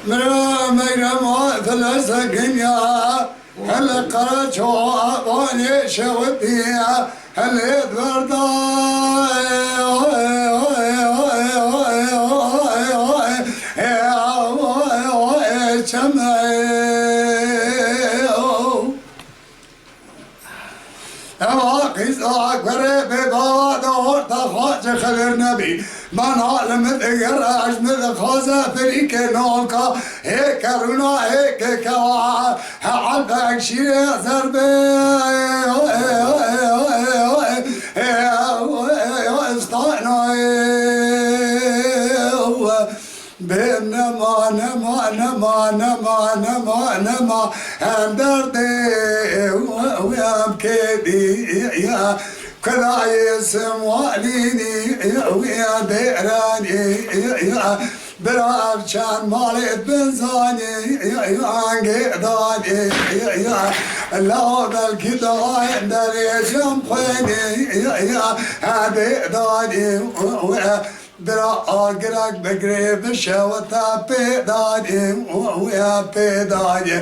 مرا ميرما فلسكن يا هل قرأتو أباني شوبيا هل بردا واقز أكبر ببعض تخاج خبر نبي من عالم الدقر أجمد خازة فريك نولكا هيك رونا هيك كوا عالبك شيء زربي استعنا بنما نما نما نما نما نما دردي ويام كيدي يا كذا يسم واليني ويا ديراني يا براب كان مالي بنزاني يا قداني يا لا بالكدا دري جنبني يا هذي داني برا آگرک بگری بشوتا پیدانی ویا پیدانی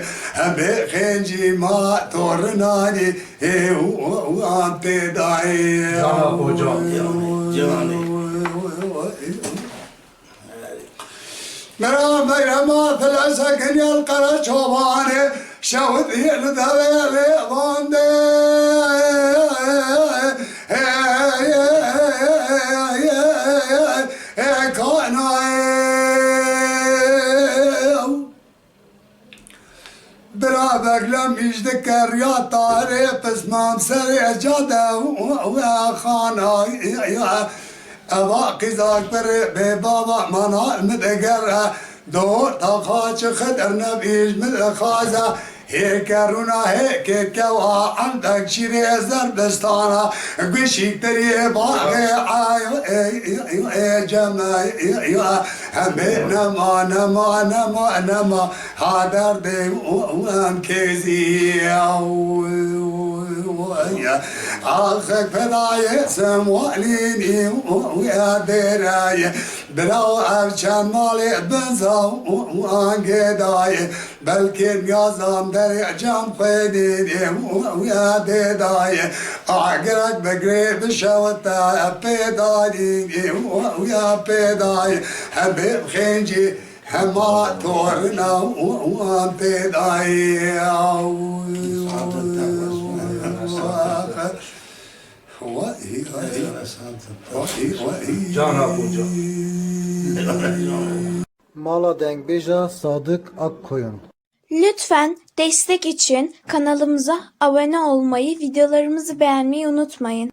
به خنجی ما تورنانی ویا پیدانی جانا جانی مرا ما فلسکن یلقر چوبانی شود یلدوی وانده برابق لم يجذكر يا طارق اسمام سريع جدا ويا خانا يا أباقي ذاكر ببابا منا مدقر دور تخاش خدر نبيج من خازة هيك رونا هيك كوا عندك شيري زربستانا قشيك تري باقي عايو جمع نما نما نما نما هادر دي وام كيزي آخك فداي سمواليني ويا دراي براو أرشان مالي بنزا وان قداي بلكن يازام دري جام قيديني ويا دراي أعقرك بقري بشوتا بيداني ويا بيداي حبيب خنجي هما تورنا وان بيداي جانا Mala Dengbeja Sadık Akkoyun. Lütfen destek için kanalımıza abone olmayı, videolarımızı beğenmeyi unutmayın.